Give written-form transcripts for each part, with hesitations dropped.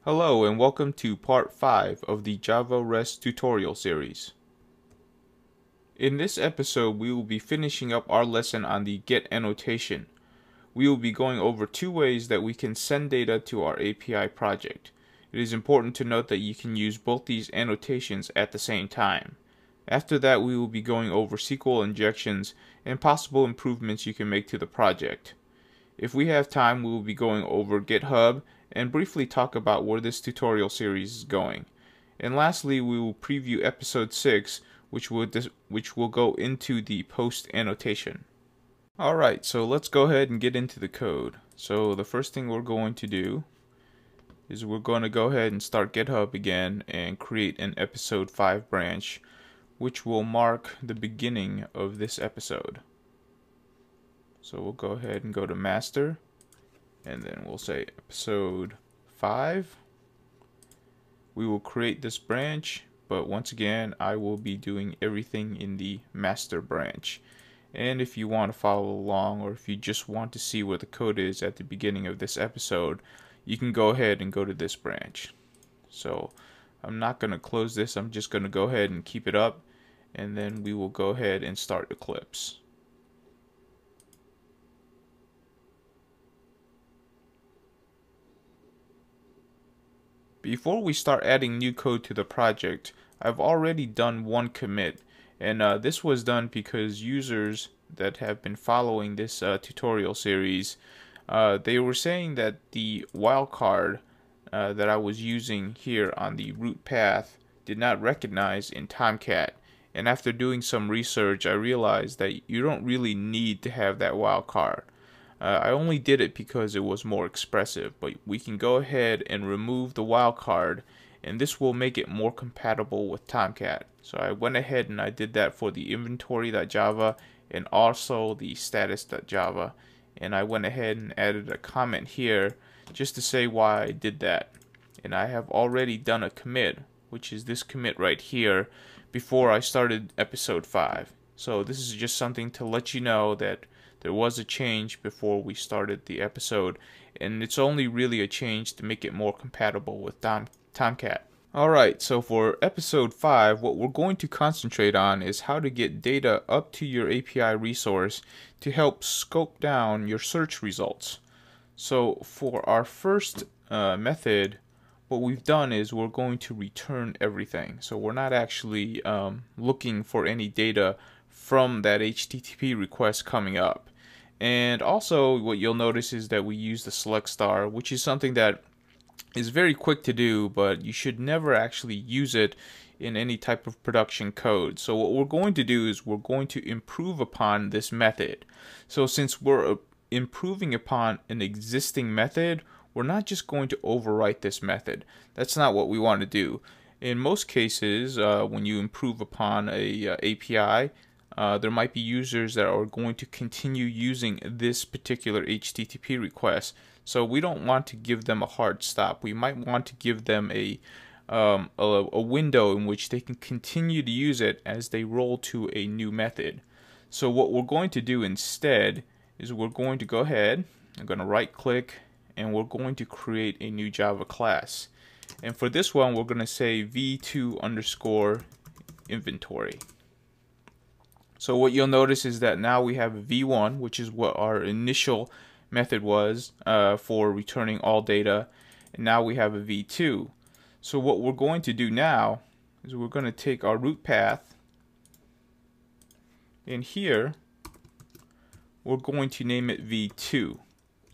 Hello and welcome to part 5 of the Java REST tutorial series. In this episode, we will be finishing up our lesson on the GET annotation. We will be going over two ways that we can send data to our API project. It is important to note that you can use both these annotations at the same time. After that, we will be going over SQL injections and possible improvements you can make to the project. If we have time, we will be going over GitHub and briefly talk about where this tutorial series is going. And lastly, we will preview episode 6, which will go into the post annotation. Alright, so let's go ahead and get into the code. So the first thing we're going to do is we're going to go ahead and start GitHub again and create an episode 5 branch, which will mark the beginning of this episode. So we'll go ahead and go to master, and then we'll say episode 5. We will create this branch, but once again, I will be doing everything in the master branch. And if you want to follow along, or if you just want to see where the code is at the beginning of this episode, you can go ahead and go to this branch. So I'm not going to close this, I'm just going to go ahead and keep it up, and then we will go ahead and start Eclipse. Before we start adding new code to the project, I've already done one commit, and this was done because users that have been following this tutorial series, they were saying that the wildcard that I was using here on the root path did not recognize in Tomcat. And after doing some research, I realized that you don't really need to have that wildcard. I only did it because it was more expressive, but we can go ahead and remove the wildcard, and this will make it more compatible with Tomcat. So I went ahead and I did that for the inventory.java and also the status.java, and I went ahead and added a comment here just to say why I did that. And I have already done a commit, which is this commit right here, before I started episode 5. So this is just something to let you know that there was a change before we started the episode, and it's only really a change to make it more compatible with Tomcat. Alright, so for episode 5, what we're going to concentrate on is how to get data up to your API resource to help scope down your search results. So for our first method, what we've done is we're going to return everything. So we're not actually looking for any data from that HTTP request coming up. And also what you'll notice is that we use the select star, which is something that is very quick to do, but you should never actually use it in any type of production code. So what we're going to do is we're going to improve upon this method. So since we're improving upon an existing method, we're not just going to overwrite this method. That's not what we want to do. In most cases, when you improve upon a API, there might be users that are going to continue using this particular HTTP request. So we don't want to give them a hard stop. We might want to give them a window in which they can continue to use it as they roll to a new method. So what we're going to do instead is we're going to go ahead, I'm going to right click, and we're going to create a new Java class. And for this one, we're going to say v2 underscore inventory. So what you'll notice is that now we have a v1, which is what our initial method was for returning all data, and now we have a v2. So what we're going to do now is we're going to take our root path, and here we're going to name it v2.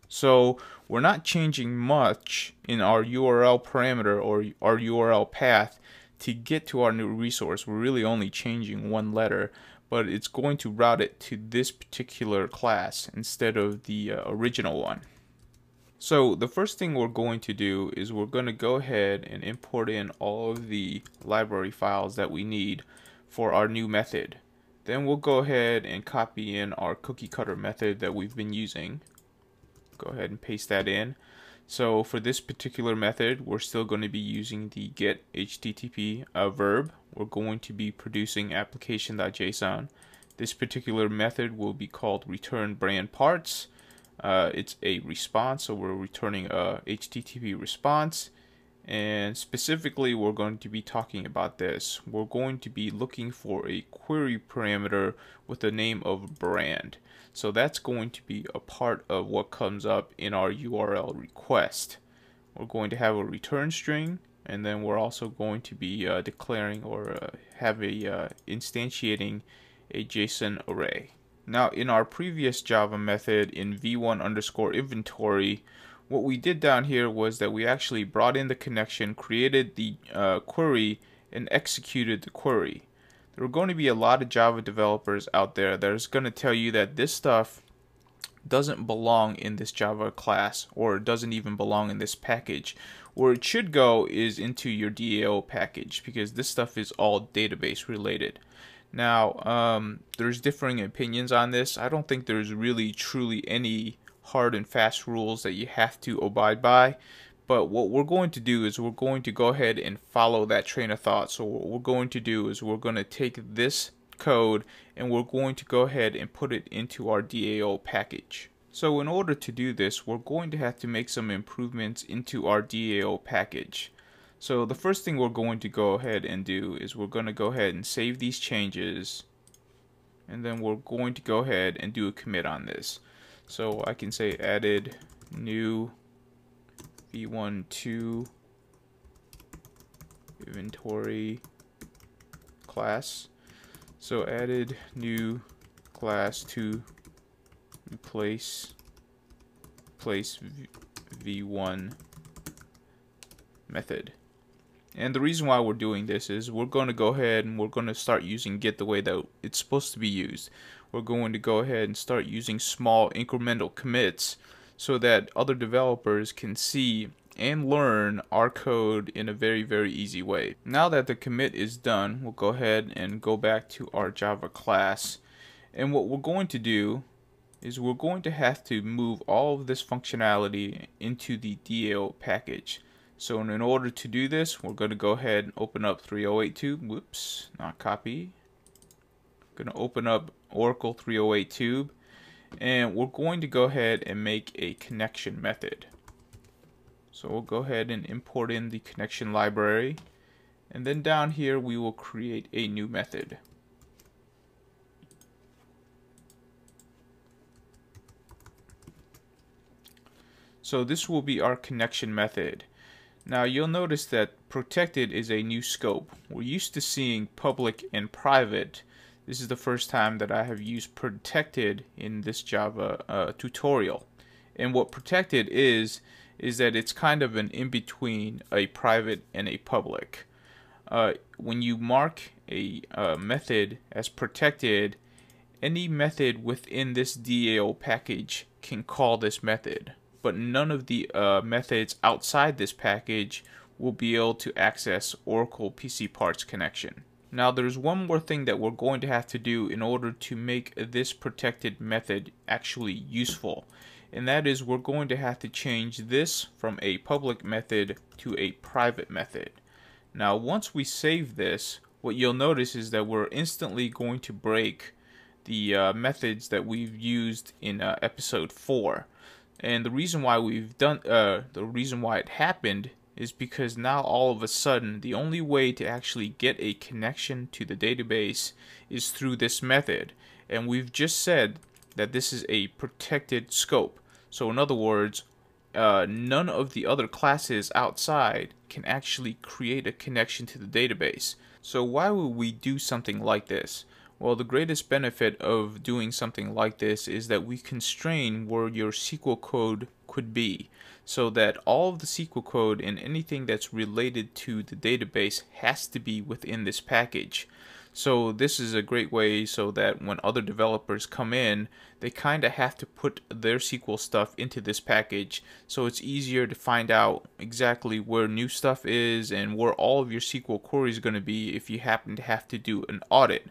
So we're not changing much in our URL parameter or our URL path to get to our new resource. We're really only changing one letter, but it's going to route it to this particular class instead of the original one. So the first thing we're going to do is we're going to go ahead and import in all of the library files that we need for our new method. Then we'll go ahead and copy in our cookie cutter method that we've been using. Go ahead and paste that in. So for this particular method, we're still going to be using the get HTTP verb. We're going to be producing application.json. This particular method will be called return brand parts. It's a response, so we're returning a HTTP response. And specifically, we're going to be talking about this. We're going to be looking for a query parameter with the name of brand. So that's going to be a part of what comes up in our URL request. We're going to have a return string, and then we're also going to be declaring or instantiating a JSON array. Now, in our previous Java method in v1_inventory, what we did down here was that we actually brought in the connection, created the query, and executed the query. There are going to be a lot of Java developers out there that is going to tell you that this stuff doesn't belong in this Java class, or it doesn't even belong in this package. Where it should go is into your DAO package, because this stuff is all database related. Now, there's differing opinions on this. I don't think there's really truly any hard and fast rules that you have to abide by, but what we're going to do is we're going to go ahead and follow that train of thought. So what we're going to do is we're going to take this code and we're going to go ahead and put it into our DAO package. So in order to do this, we're going to have to make some improvements into our DAO package. So the first thing we're going to go ahead and do is we're going to go ahead and save these changes, and then we're going to go ahead and do a commit on this. So I can say added new v1_to inventory class. So added new class to replace v1 method. And the reason why we're doing this is we're going to go ahead and we're going to start using Git the way that it's supposed to be used. We're going to go ahead and start using small incremental commits so that other developers can see and learn our code in a very, very easy way. Now that the commit is done, we'll go ahead and go back to our Java class. And what we're going to do is we're going to have to move all of this functionality into the DAO package. So in order to do this, we're going to go ahead and open up 3082. Whoops, not copy. Going to open up Oracle 3082, and we're going to go ahead and make a connection method. So we'll go ahead and import in the connection library, and then down here we will create a new method. So this will be our connection method. Now you'll notice that protected is a new scope. We're used to seeing public and private. This is the first time that I have used protected in this Java tutorial. And what protected is that it's kind of an in-between a private and a public. When you mark a method as protected, any method within this DAO package can call this method, but none of the methods outside this package will be able to access Oracle PC Parts connection. Now there's one more thing that we're going to have to do in order to make this protected method actually useful, and that is we're going to have to change this from a public method to a private method. Now once we save this, what you'll notice is that we're instantly going to break the methods that we've used in episode 4. And the reason why it happened is because now all of a sudden the only way to actually get a connection to the database is through this method. And we've just said that this is a protected scope. So in other words, none of the other classes outside can actually create a connection to the database. So why would we do something like this? Well, the greatest benefit of doing something like this is that we constrain where your SQL code could be, so that all of the SQL code and anything that's related to the database has to be within this package. So this is a great way so that when other developers come in, they kind of have to put their SQL stuff into this package, so it's easier to find out exactly where new stuff is and where all of your SQL queries are going to be if you happen to have to do an audit.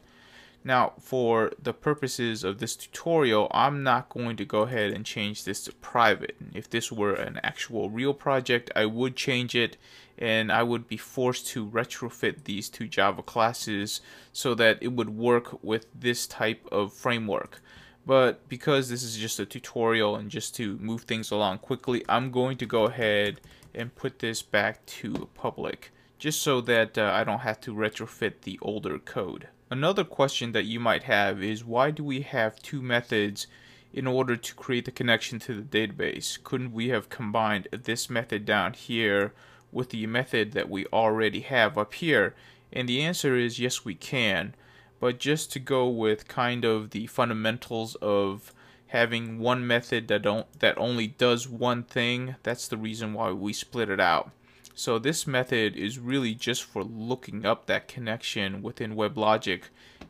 Now, for the purposes of this tutorial, I'm not going to go ahead and change this to private. If this were an actual real project, I would change it, and I would be forced to retrofit these two Java classes so that it would work with this type of framework. But because this is just a tutorial and just to move things along quickly, I'm going to go ahead and put this back to public, just so that I don't have to retrofit the older code. Another question that you might have is, why do we have two methods in order to create the connection to the database? Couldn't we have combined this method down here with the method that we already have up here? And the answer is yes, we can. But just to go with kind of the fundamentals of having one method that only does one thing, that's the reason why we split it out. So this method is really just for looking up that connection within WebLogic,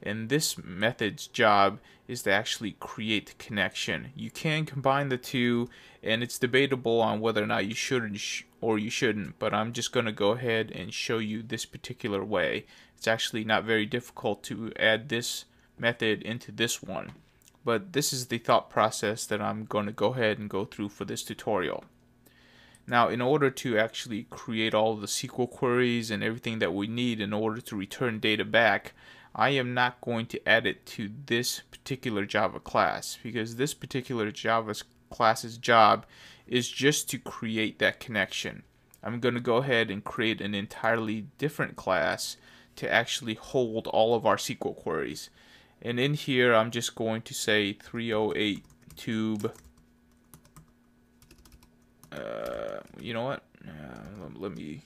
and this method's job is to actually create the connection. You can combine the two, and it's debatable on whether or not you should or you shouldn't, but I'm just going to go ahead and show you this particular way. It's actually not very difficult to add this method into this one, but this is the thought process that I'm going to go ahead and go through for this tutorial. Now, in order to actually create all of the SQL queries and everything that we need in order to return data back, I am not going to add it to this particular Java class, because this particular Java class's job is just to create that connection. I'm going to go ahead and create an entirely different class to actually hold all of our SQL queries. And in here, I'm just going to say 308 tube. You know what? Let me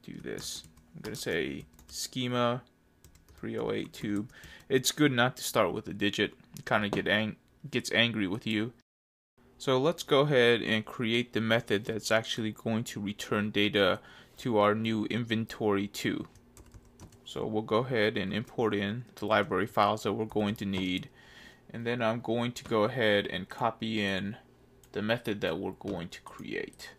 do this. I'm going to say schema 308 tube. It's good not to start with a digit. It kind of gets angry with you. So let's go ahead and create the method that's actually going to return data to our new inventory 2. So we'll go ahead and import in the library files that we're going to need. And then I'm going to go ahead and copy in the method that we're going to create.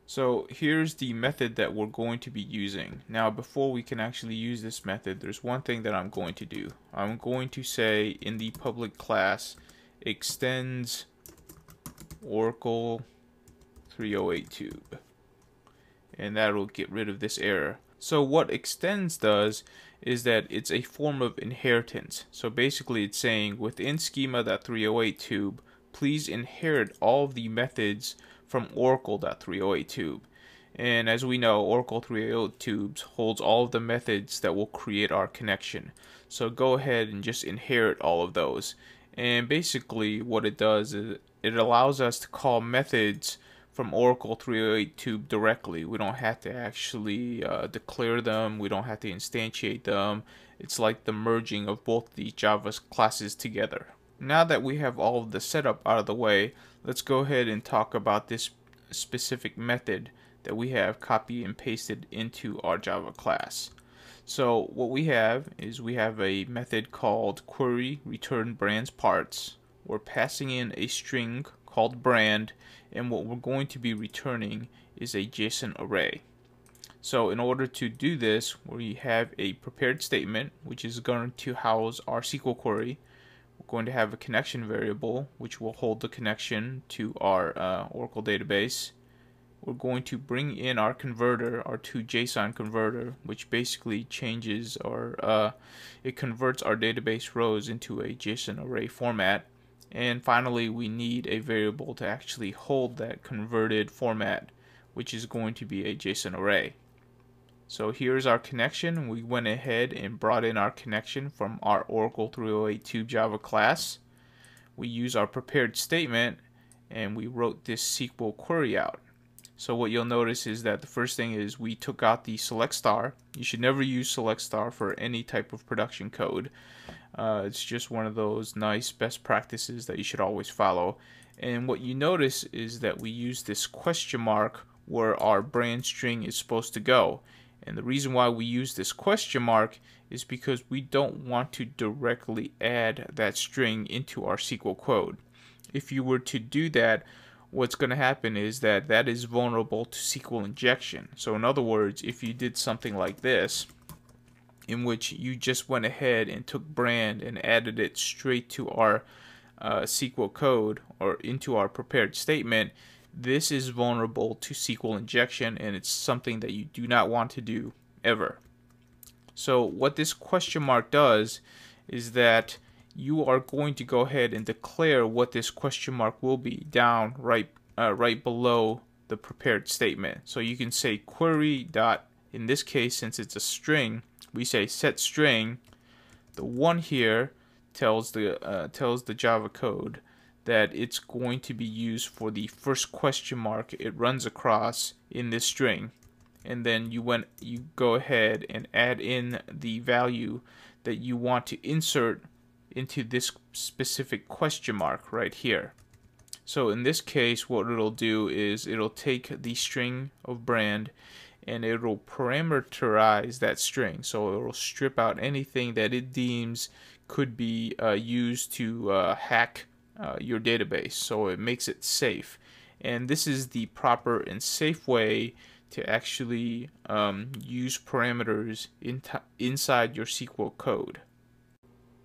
So here's the method that we're going to be using. Now, before we can actually use this method, there's one thing that I'm going to do. I'm going to say in the public class extends Oracle 308 tube, and that'll get rid of this error. So what extends does is that it's a form of inheritance. So basically it's saying within schema.308 tube, please inherit all of the methods from Oracle.308 tube. And as we know, Oracle 308 tubes holds all of the methods that will create our connection. So go ahead and just inherit all of those. And basically what it does is it allows us to call methods from Oracle 308 tube directly. We don't have to actually declare them. We don't have to instantiate them. It's like the merging of both the Java classes together. Now that we have all of the setup out of the way, let's go ahead and talk about this specific method that we have copy and pasted into our Java class. So what we have is we have a method called query return brands parts. We're passing in a string called brand, and what we're going to be returning is a JSON array. So in order to do this, we have a prepared statement, which is going to house our SQL query. We're going to have a connection variable, which will hold the connection to our Oracle database. We're going to bring in our converter, our to_JSON converter, which basically changes or it converts our database rows into a JSON array format. And finally, we need a variable to actually hold that converted format, which is going to be a JSON array. So here's our connection. We went ahead and brought in our connection from our Oracle 308 tube Java class. We use our prepared statement, and we wrote this SQL query out. So what you'll notice is that the first thing is we took out the select star. You should never use select star for any type of production code. It's just one of those nice best practices that you should always follow. And what you notice is that we use this question mark where our brand string is supposed to go. And the reason why we use this question mark is because we don't want to directly add that string into our SQL code. If you were to do that, what's going to happen is that is vulnerable to SQL injection. So in other words, if you did something like this, in which you just went ahead and took brand and added it straight to our SQL code or into our prepared statement, this is vulnerable to SQL injection, and it's something that you do not want to do ever. So what this question mark does is that you are going to go ahead and declare what this question mark will be down right below the prepared statement. So you can say query dot, in this case, since it's a string, we say set string. The one here tells the Java code that it's going to be used for the first question mark it runs across in this string, and then you go ahead and add in the value that you want to insert into this specific question mark right here. So in this case, what it'll do is it'll take the string of brand and it'll parameterize that string. So it'll strip out anything that it deems could be used to hack your database. So it makes it safe. And this is the proper and safe way to actually use parameters inside your SQL code.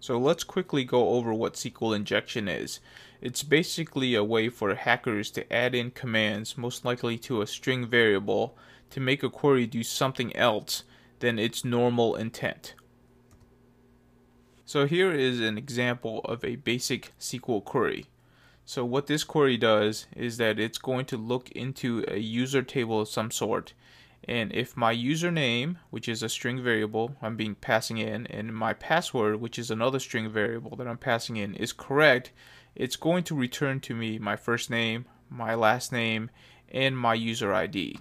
So let's quickly go over what SQL injection is. It's basically a way for hackers to add in commands, most likely to a string variable, to make a query do something else than its normal intent. So here is an example of a basic SQL query. So what this query does is that it's going to look into a user table of some sort, and if my username, which is a string variable I'm passing in, and my password, which is another string variable that I'm passing in, is correct, it's going to return to me my first name, my last name, and my user ID.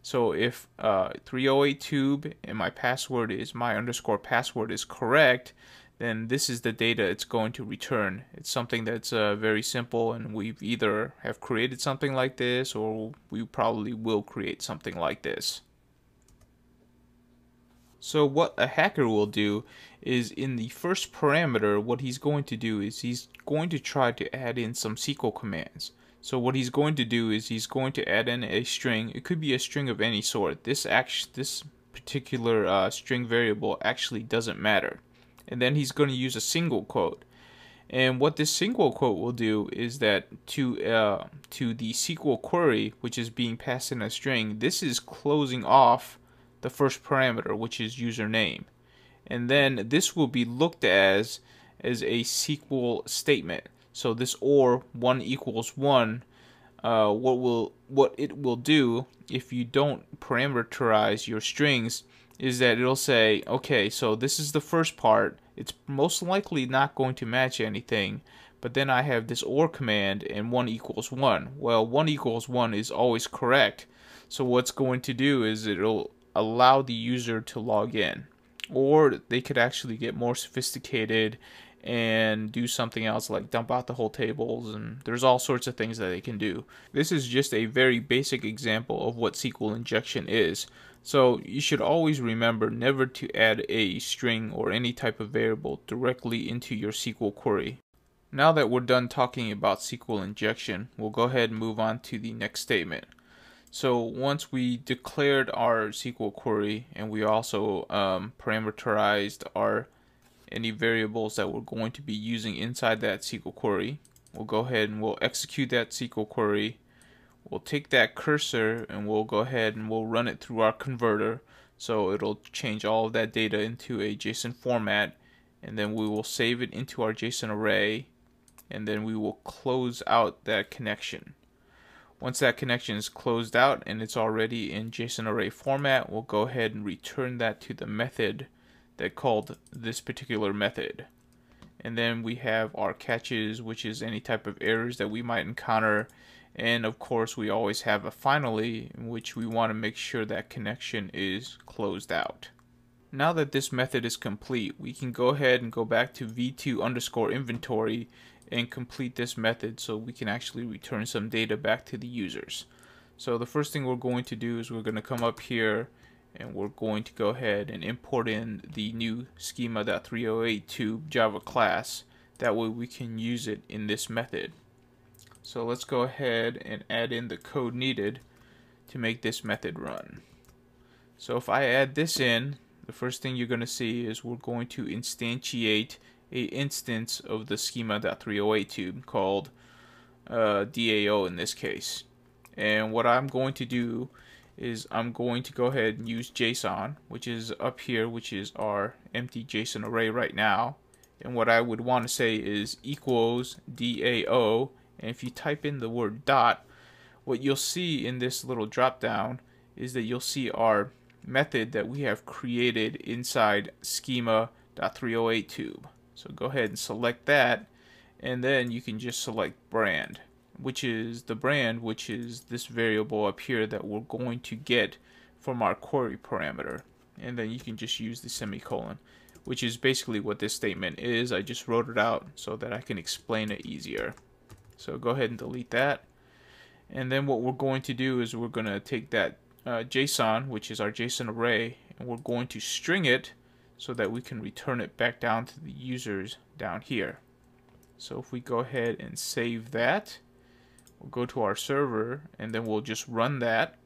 So if 308tube and my password is my_password is correct, then this is the data it's going to return. It's something that's very simple, and we've either have created something like this or we probably will create something like this. So what a hacker will do is, in the first parameter, what he's going to do is he's going to try to add in some SQL commands. So what he's going to do is he's going to add in a string. It could be a string of any sort. This particular string variable actually doesn't matter. And then he's going to use a single quote. And what this single quote will do is that to the SQL query, which is being passed in a string, this is closing off the first parameter, which is username. And then this will be looked as a SQL statement. So this OR 1 equals 1, what it will do if you don't parameterize your strings is that it'll say, okay, so this is the first part. It's most likely not going to match anything, but then I have this OR command and 1 equals 1. Well, 1 equals 1 is always correct. So what's going to do is it'll allow the user to log in. Or they could actually get more sophisticated and do something else like dump out the whole tables, and there's all sorts of things that they can do. This is just a very basic example of what SQL injection is. So you should always remember never to add a string or any type of variable directly into your SQL query. Now that we're done talking about SQL injection, we'll go ahead and move on to the next statement. So once we declared our SQL query and we also parameterized any variables that we're going to be using inside that SQL query, we'll go ahead and we'll execute that SQL query. We'll take that cursor and we'll go ahead and we'll run it through our converter. So it'll change all of that data into a JSON format, and then we will save it into our JSON array, and then we will close out that connection. Once that connection is closed out and it's already in JSON array format, we'll go ahead and return that to the method that called this particular method. And then we have our catches, which is any type of errors that we might encounter. And of course, we always have a finally, in which we want to make sure that connection is closed out. Now that this method is complete, we can go ahead and go back to v2_inventory and complete this method so we can actually return some data back to the users. So the first thing we're going to do is we're going to come up here and we're going to go ahead and import in the new schema.308tube Java class. That way we can use it in this method. So let's go ahead and add in the code needed to make this method run. So if I add this in, the first thing you're going to see is we're going to instantiate a instance of the schema.308tube called DAO in this case. And what I'm going to do is I'm going to go ahead and use JSON, which is up here, which is our empty JSON array right now. And what I would want to say is equals DAO. And if you type in the word dot, what you'll see in this little drop down is that you'll see our method that we have created inside schema.308 tube. So go ahead and select that, and then you can just select brand, which is the brand, which is this variable up here that we're going to get from our query parameter. And then you can just use the semicolon, which is basically what this statement is. I just wrote it out so that I can explain it easier. So go ahead and delete that. And then what we're going to do is we're going to take that JSON, which is our JSON array, and we're going to string it so that we can return it back down to the users down here. So if we go ahead and save that, we'll go to our server, and then we'll just run that.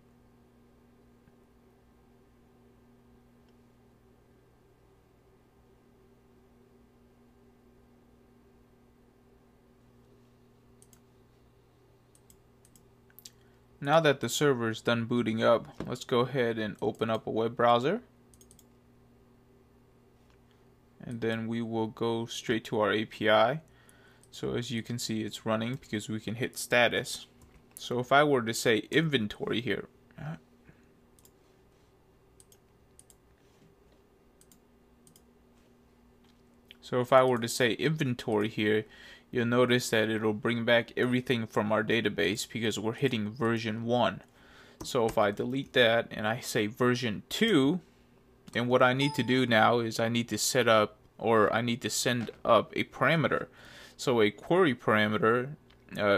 Now that the server is done booting up, let's go ahead and open up a web browser. And then we will go straight to our API. So as you can see, it's running because we can hit status. So if I were to say inventory here, you'll notice that it'll bring back everything from our database because we're hitting version 1. So if I delete that and I say version 2, then what I need to do now is I need to set up, or I need to send up a parameter. So a query parameter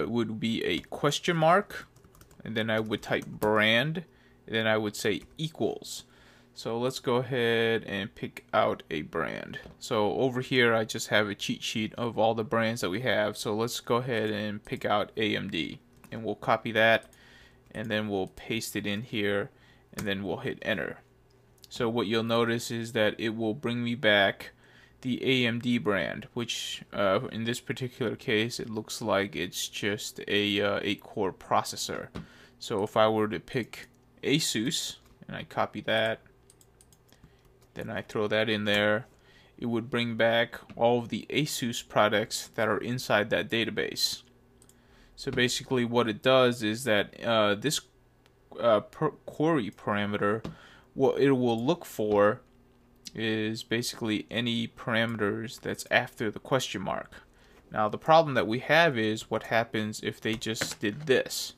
would be a question mark, and then I would type brand, and then I would say equals. So let's go ahead and pick out a brand. So over here I just have a cheat sheet of all the brands that we have. So let's go ahead and pick out AMD, and we'll copy that, and then we'll paste it in here, and then we'll hit enter. So what you'll notice is that it will bring me back the AMD brand, which in this particular case it looks like it's just a 8-core processor. So if I were to pick ASUS and I copy that, then I throw that in there, it would bring back all of the ASUS products that are inside that database. So basically what it does is that this query parameter, what it will look for is basically any parameters that's after the question mark. Now the problem that we have is what happens if they just did this.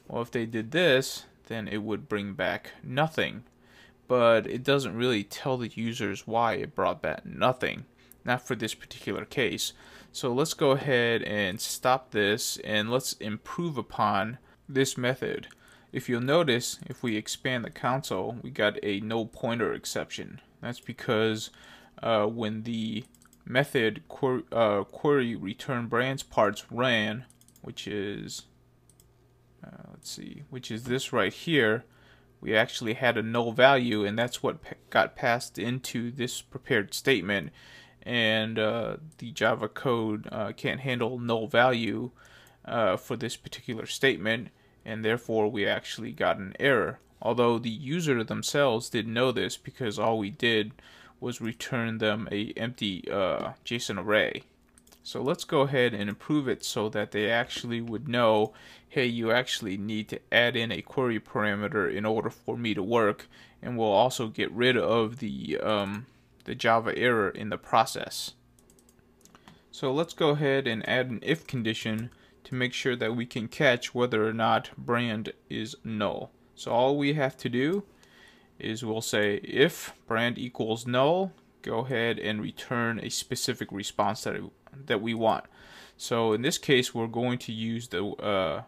Well, if they did this, then it would bring back nothing. But it doesn't really tell the users why it brought back nothing. Not for this particular case. So let's go ahead and stop this, and let's improve upon this method. If you'll notice, if we expand the console, we got a no pointer exception. That's because when the method query return brands parts ran, which is which is this right here, we actually had a null value, and that's what got passed into this prepared statement. And the Java code can't handle null value for this particular statement, and therefore we actually got an error. Although the user themselves didn't know this, because all we did was return them a empty JSON array. So let's go ahead and improve it so that they actually would know, hey, you actually need to add in a query parameter in order for me to work, and we'll also get rid of the Java error in the process. So let's go ahead and add an if condition to make sure that we can catch whether or not brand is null. So all we have to do is we'll say if brand equals null, go ahead and return a specific response that we want. So in this case, we're going to use the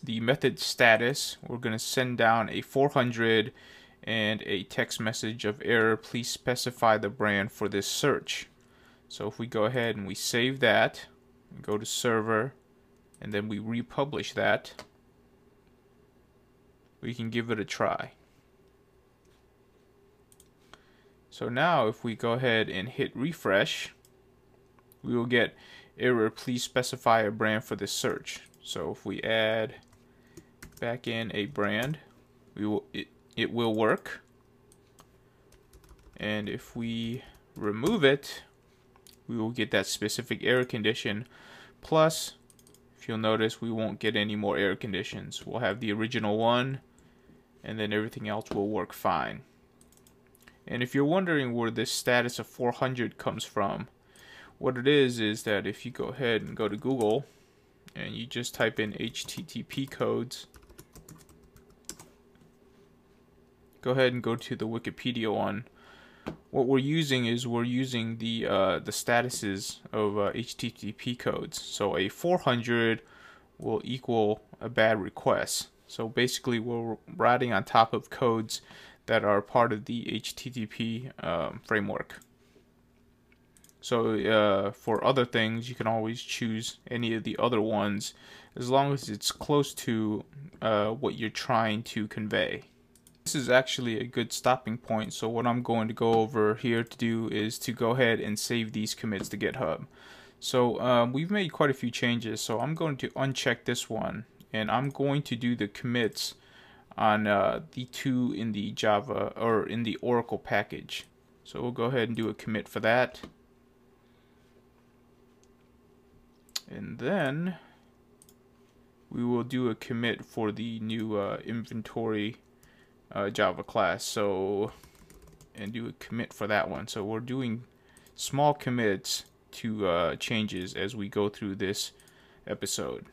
method status. We're going to send down a 400 and a text message of error. Please specify the brand for this search. So if we go ahead and we save that, we go to server, and then we republish that, we can give it a try. So now if we go ahead and hit refresh, we will get error, please specify a brand for this search. So if we add back in a brand, it will work. And if we remove it, we will get that specific error condition. Plus, if you'll notice, we won't get any more error conditions. We'll have the original one, and then everything else will work fine. And if you're wondering where this status of 400 comes from, what it is that if you go ahead and go to Google and you just type in HTTP codes, go ahead and go to the Wikipedia one. What we're using is the statuses of HTTP codes. So a 400 will equal a bad request. So basically, we're riding on top of codes that are part of the HTTP framework. So for other things, you can always choose any of the other ones as long as it's close to what you're trying to convey. This is actually a good stopping point, so what I'm going to go over here to do is to go ahead and save these commits to GitHub. So we've made quite a few changes, so I'm going to uncheck this one, and I'm going to do the commits on the two in the Java or in the Oracle package. So we'll go ahead and do a commit for that. And then we will do a commit for the new inventory Java class. So, and do a commit for that one. So we're doing small commits to changes as we go through this episode.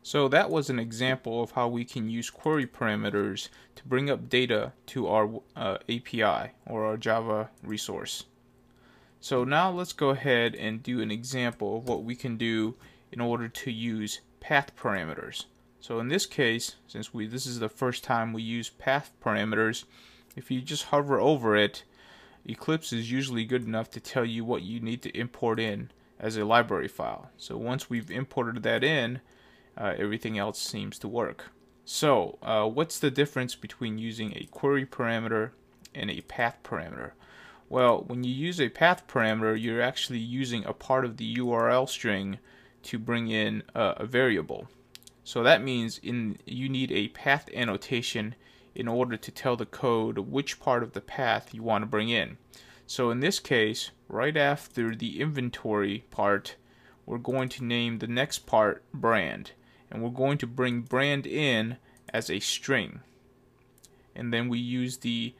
So that was an example of how we can use query parameters to bring up data to our API or our Java resource. So now let's go ahead and do an example of what we can do in order to use path parameters. So in this case, since this is the first time we use path parameters, if you just hover over it, Eclipse is usually good enough to tell you what you need to import in as a library file. So once we've imported that in, everything else seems to work. So what's the difference between using a query parameter and a path parameter? Well, when you use a path parameter, you're actually using a part of the URL string to bring in a variable. So that means you need a path annotation in order to tell the code which part of the path you want to bring in. So in this case, right after the inventory part, we're going to name the next part brand. And we're going to bring brand in as a string. And then we use the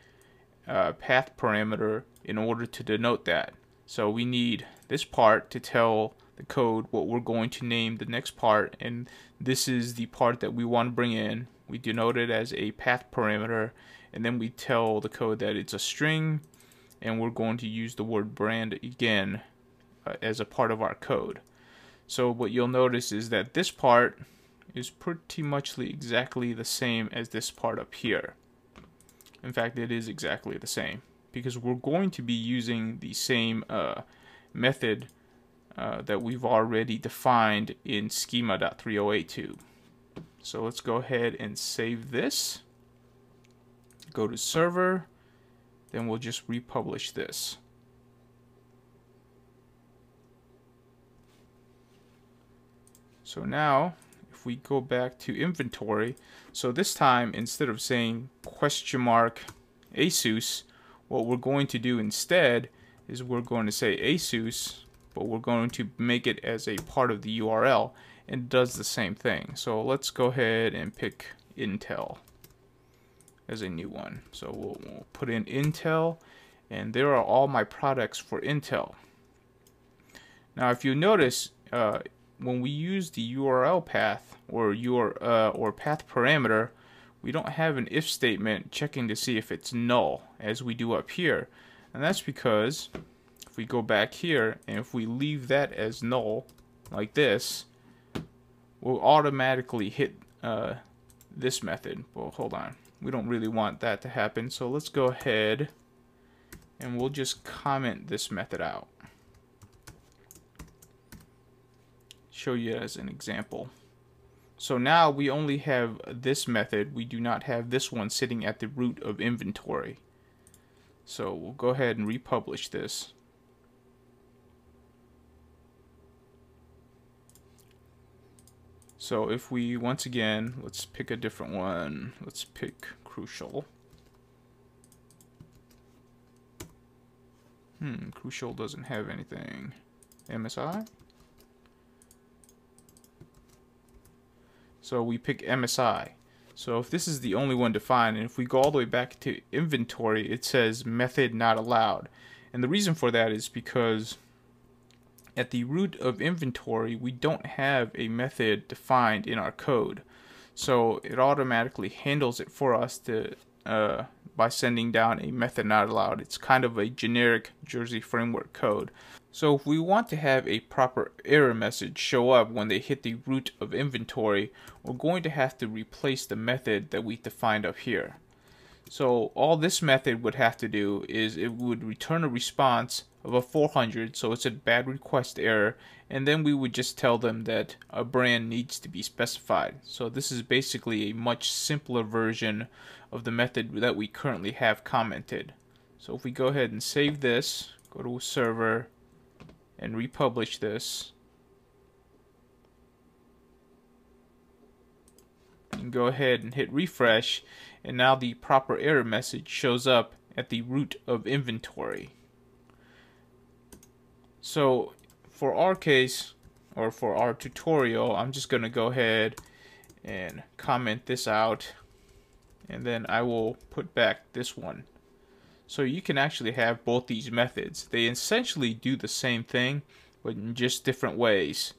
path parameter in order to denote that. So we need this part to tell the code what we're going to name the next part, and this is the part that we want to bring in. We denote it as a path parameter, and then we tell the code that it's a string, and we're going to use the word brand again as a part of our code. So what you'll notice is that this part is pretty much exactly the same as this part up here. In fact, it is exactly the same because we're going to be using the same method that we've already defined in schema.3082. So let's go ahead and save this. Go to server, then we'll just republish this. So now, if we go back to inventory, so this time instead of saying $ASUS, what we're going to do instead is we're going to say ASUS, but we're going to make it as a part of the URL, and it does the same thing. So let's go ahead and pick Intel as a new one. So we'll put in Intel, and there are all my products for Intel. Now if you notice, when we use the URL path or path parameter, we don't have an if statement checking to see if it's null as we do up here. And that's because if we go back here and if we leave that as null like this, we'll automatically hit this method. Well, hold on. We don't really want that to happen, so let's go ahead and we'll just comment this method out. Show you as an example. So now we only have this method. We do not have this one sitting at the root of inventory. So we'll go ahead and republish this. So if we, once again, let's pick a different one. Let's pick Crucial. Crucial doesn't have anything. MSI. So we pick MSI. So if this is the only one defined, and if we go all the way back to inventory, it says method not allowed. And the reason for that is because at the root of inventory, we don't have a method defined in our code. So it automatically handles it for us to by sending down a method not allowed. It's kind of a generic Jersey framework code. So if we want to have a proper error message show up when they hit the root of inventory, we're going to have to replace the method that we defined up here. So all this method would have to do is it would return a response of a 400, so it's a bad request error, and then we would just tell them that a brand needs to be specified. So this is basically a much simpler version of the method that we currently have commented. So if we go ahead and save this, go to a server, and republish this, and go ahead and hit refresh, and now the proper error message shows up at the root of inventory. So for our case, or for our tutorial, I'm just going to go ahead and comment this out, and then I will put back this one. So you can actually have both these methods. They essentially do the same thing, but in just different ways.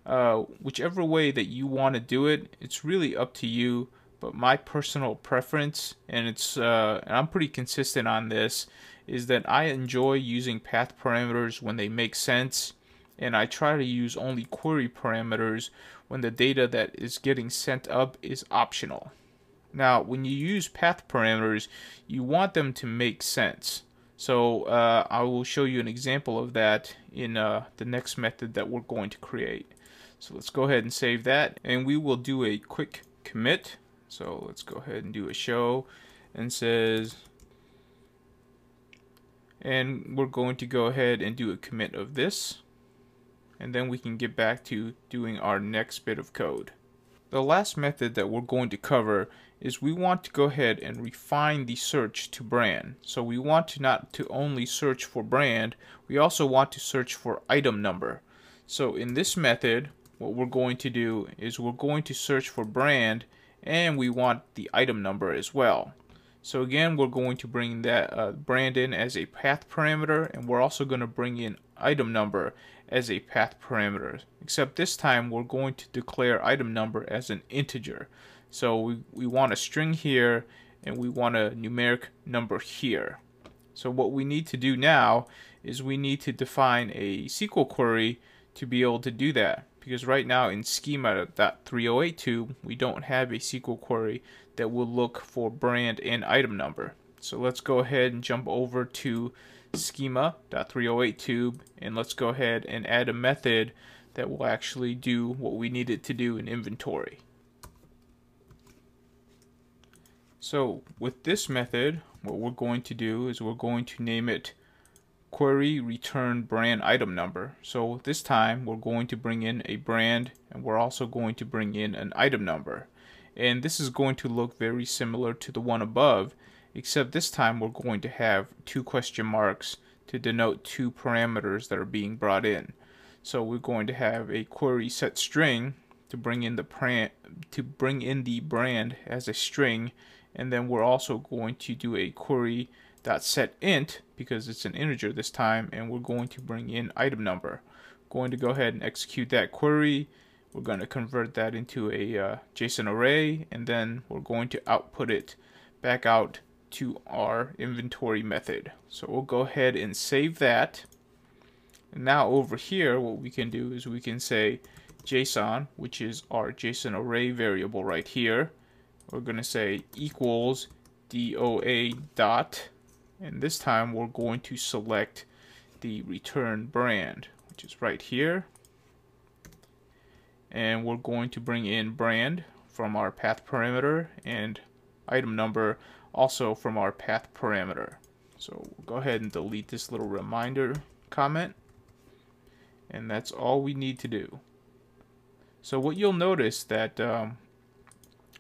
Whichever way that you want to do it, it's really up to you. But my personal preference, and and I'm pretty consistent on this, is that I enjoy using path parameters when they make sense, and I try to use only query parameters when the data that is getting sent up is optional. Now, when you use path parameters, you want them to make sense. So I will show you an example of that in the next method that we're going to create. So let's go ahead and save that, and we will do a quick commit. So let's go ahead and do a show, and says, and we're going to go ahead and do a commit of this, and then we can get back to doing our next bit of code. The last method that we're going to cover is we want to go ahead and refine the search to brand. So we want to not to only search for brand, we also want to search for item number. So in this method, what we're going to do is we're going to search for brand, and we want the item number as well. So again, we're going to bring that brand in as a path parameter, and we're also going to bring in item number as a path parameter, except this time we're going to declare item number as an integer. So we want a string here, and we want a numeric number here. So what we need to do now is we need to define a SQL query to be able to do that, because right now in schema.3082 we don't have a SQL query that will look for brand and item number. So let's go ahead and jump over to schema.3082, and let's go ahead and add a method that will actually do what we need it to do in inventory. So with this method, what we're going to do is we're going to name it query return brand item number. So this time we're going to bring in a brand, and we're also going to bring in an item number. And this is going to look very similar to the one above, except this time we're going to have two question marks to denote two parameters that are being brought in. So we're going to have a query set string to bring in the brand as a string, and then we're also going to do a query set int, because it's an integer this time, and we're going to bring in item number. Going to go ahead and execute that query. We're going to convert that into a JSON array, and then we're going to output it back out to our inventory method. So we'll go ahead and save that. And now over here, what we can do is we can say JSON, which is our JSON array variable right here. We're going to say equals DOA dot, and this time we're going to select the return brand, which is right here, and we're going to bring in brand from our path parameter and item number also from our path parameter. So we'll go ahead and delete this little reminder comment, and that's all we need to do. So what you'll notice that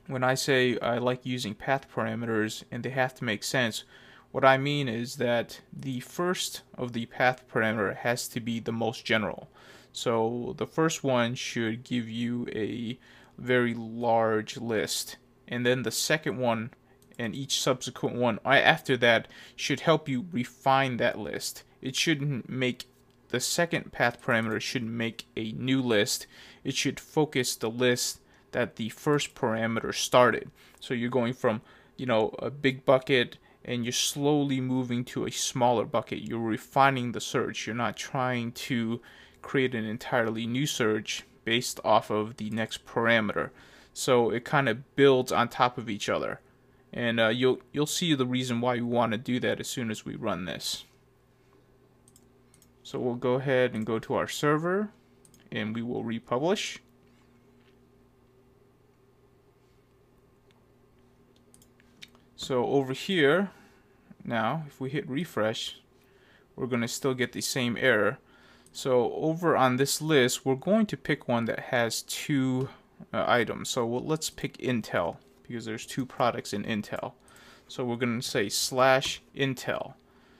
when I say I like using path parameters and they have to make sense, What I mean is that the first of the path parameter has to be the most general. So the first one should give you a very large list, and then the second one and each subsequent one after that should help you refine that list. It shouldn't make the second path parameter shouldn't make a new list. It should focus the list that the first parameter started. So you're going from, a big bucket and you're slowly moving to a smaller bucket. You're refining the search. You're not trying to create an entirely new search based off of the next parameter. So it kind of builds on top of each other. And you'll see the reason why we want to do that as soon as we run this. So we'll go ahead and go to our server, and we will republish. So over here, now if we hit refresh, we're going to still get the same error. So over on this list, we're going to pick one that has two items. So let's pick Intel, because there's two products in Intel. So we're going to say /Intel.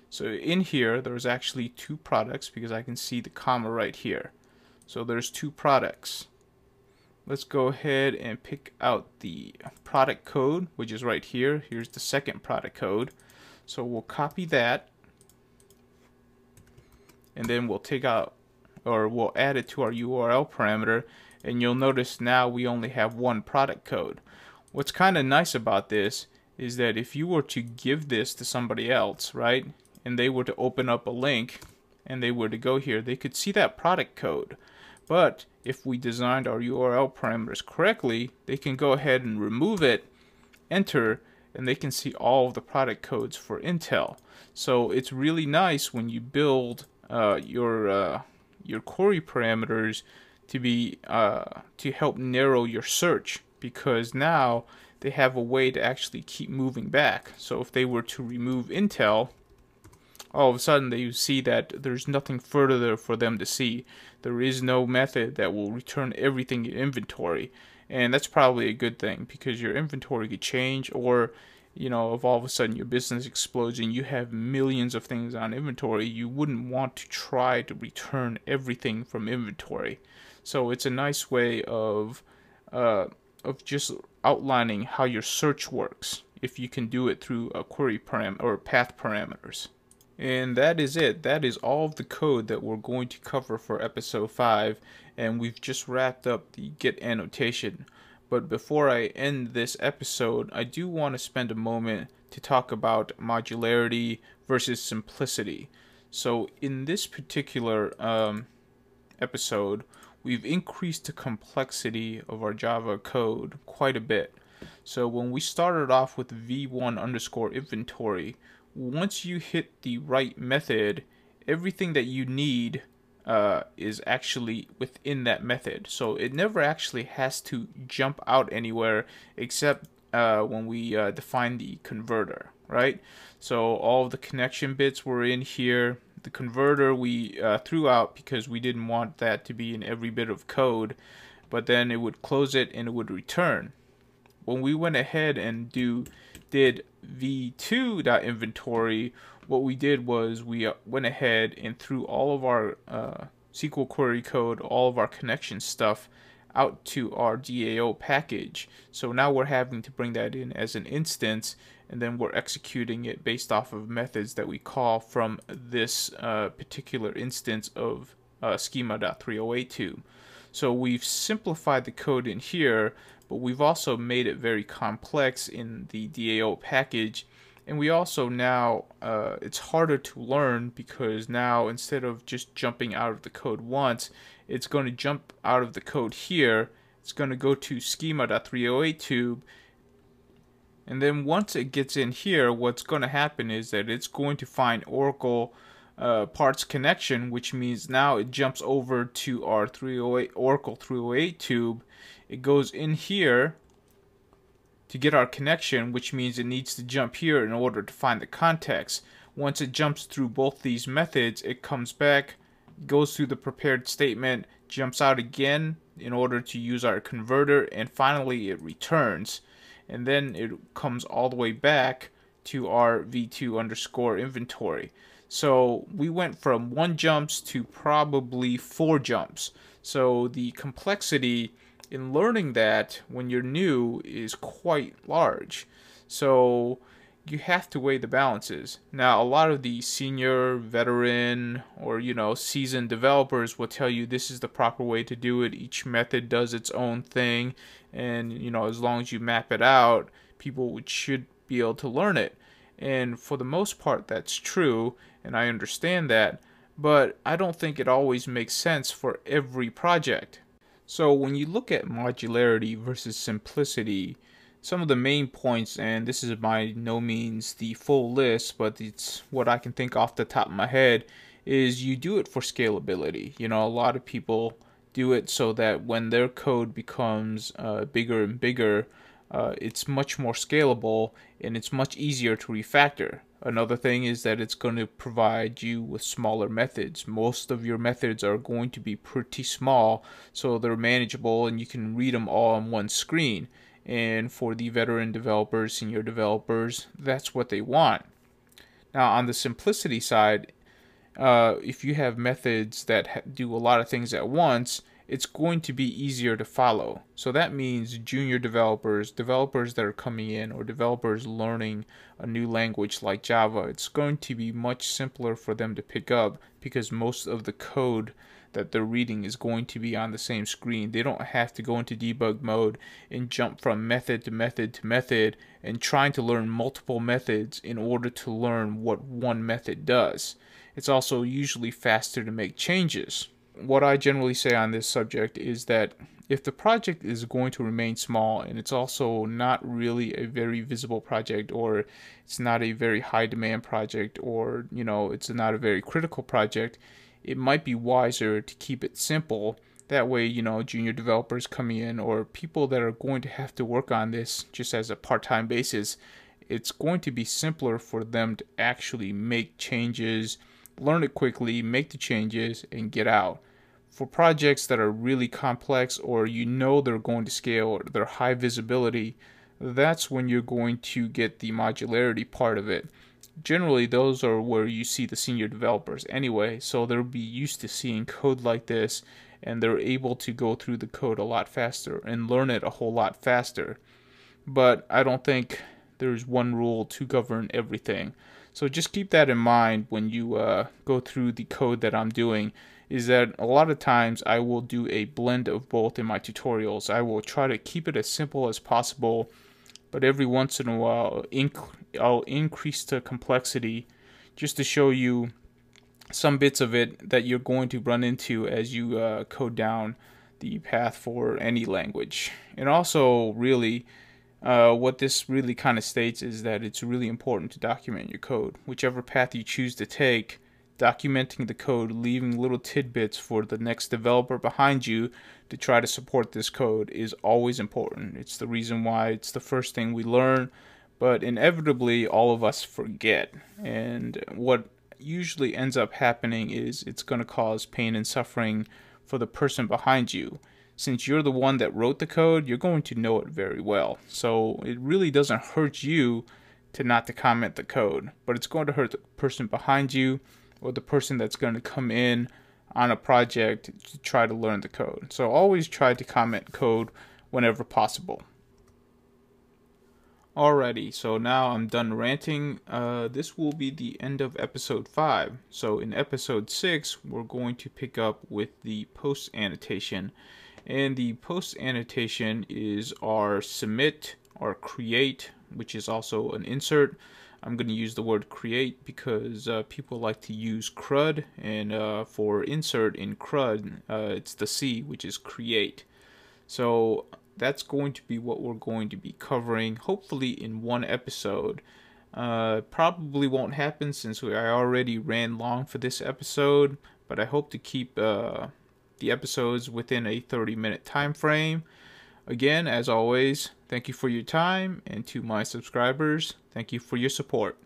So in here, there's actually two products because I can see the comma right here. So there's two products. Let's go ahead and pick out the product code, which is right here. Here's the second product code. So we'll copy that, and then we'll we'll add it to our URL parameter, and you'll notice now we only have one product code. What's kind of nice about this is that if you were to give this to somebody else, right, and they were to open up a link and they were to go here, they could see that product code. But if we designed our URL parameters correctly, they can go ahead and remove it, enter, and they can see all of the product codes for Intel. So it's really nice when you build your query parameters to be to help narrow your search, because now they have a way to actually keep moving back. So if they were to remove Intel, all of a sudden they see that there's nothing further for them to see. There is no method that will return everything in inventory, and that's probably a good thing, because your inventory could change, or if all of a sudden your business explodes and you have millions of things on inventory, you wouldn't want to try to return everything from inventory. So it's a nice way of just outlining how your search works if you can do it through a query param or path parameters. And that is it. That is all of the code that we're going to cover for episode 5, and we've just wrapped up the get annotation. But before I end this episode, I do want to spend a moment to talk about modularity versus simplicity. So in this particular episode, we've increased the complexity of our Java code quite a bit. So when we started off with v1_inventory, once you hit the right method, everything that you need is actually within that method. So it never actually has to jump out anywhere except when we define the converter, right? So all of the connection bits were in here. The converter we threw out because we didn't want that to be in every bit of code, but then it would close it and it would return. When we went ahead and did v2.inventory, what we did was we went ahead and threw all of our SQL query code, all of our connection stuff out to our DAO package. So now we're having to bring that in as an instance, and then we're executing it based off of methods that we call from this particular instance of schema.308tube. So we've simplified the code in here, but we've also made it very complex in the DAO package. And we also now, it's harder to learn, because now instead of just jumping out of the code once, it's going to jump out of the code here. It's going to go to schema.308tube. And then once it gets in here, what's going to happen is that it's going to find Oracle parts connection, which means now it jumps over to our Oracle 308 tube. It goes in here to get our connection, which means it needs to jump here in order to find the context. Once it jumps through both these methods, it comes back, goes through the prepared statement, jumps out again in order to use our converter, and finally it returns. And then it comes all the way back to our v2 underscore inventory. So we went from 1 jumps to probably 4 jumps. So the complexity in learning that when you're new is quite large. So you have to weigh the balances. Now, a lot of the senior, veteran, or seasoned developers will tell you this is the proper way to do it. Each method does its own thing, and as long as you map it out, people should be able to learn it. And for the most part, that's true, and I understand that, but I don't think it always makes sense for every project. So when you look at modularity versus simplicity, some of the main points, and this is by no means the full list, but it's what I can think off the top of my head, is you do it for scalability. A lot of people do it so that when their code becomes bigger and bigger, it's much more scalable and it's much easier to refactor. Another thing is that it's going to provide you with smaller methods. Most of your methods are going to be pretty small, so they're manageable and you can read them all on one screen. And for the veteran developers, senior developers, that's what they want. Now, on the simplicity side, if you have methods that do a lot of things at once, it's going to be easier to follow. So that means junior developers, developers that are coming in, or developers learning a new language like Java, it's going to be much simpler for them to pick up because most of the code that they're reading is going to be on the same screen. They don't have to go into debug mode and jump from method to method to method and trying to learn multiple methods in order to learn what one method does. It's also usually faster to make changes. What I generally say on this subject is that if the project is going to remain small and it's also not really a very visible project, or it's not a very high demand project, or it's not a very critical project, it might be wiser to keep it simple. That way, junior developers coming in, or people that are going to have to work on this just as a part-time basis, it's going to be simpler for them to actually make changes, learn it quickly, make the changes, and get out. For projects that are really complex, or they're going to scale, or they're high visibility, that's when you're going to get the modularity part of it. Generally, those are where you see the senior developers anyway, so they'll be used to seeing code like this, and they're able to go through the code a lot faster and learn it a whole lot faster. But I don't think there's one rule to govern everything. So just keep that in mind when you go through the code that I'm doing, is that a lot of times I will do a blend of both in my tutorials. I will try to keep it as simple as possible, but every once in a while I'll increase the complexity just to show you some bits of it that you're going to run into as you code down the path for any language. And also, really, what this really kind of states is that it's really important to document your code. Whichever path you choose to take, documenting the code, leaving little tidbits for the next developer behind you to try to support this code is always important. It's the reason why it's the first thing we learn, but inevitably all of us forget. And what usually ends up happening is it's going to cause pain and suffering for the person behind you. Since you're the one that wrote the code, you're going to know it very well. So it really doesn't hurt you not to comment the code, but it's going to hurt the person behind you, or the person that's going to come in on a project to try to learn the code. So always try to comment code whenever possible. Alrighty, so now I'm done ranting. This will be the end of episode 5. So in episode 6, we're going to pick up with the post annotation. And the post annotation is our submit, our create, which is also an insert. I'm going to use the word create because people like to use CRUD, and for insert in CRUD, it's the C, which is create. So that's going to be what we're going to be covering, hopefully in one episode. Probably won't happen since I already ran long for this episode, but I hope to keep the episodes within a 30-minute time frame. Again, as always, thank you for your time, and to my subscribers, thank you for your support.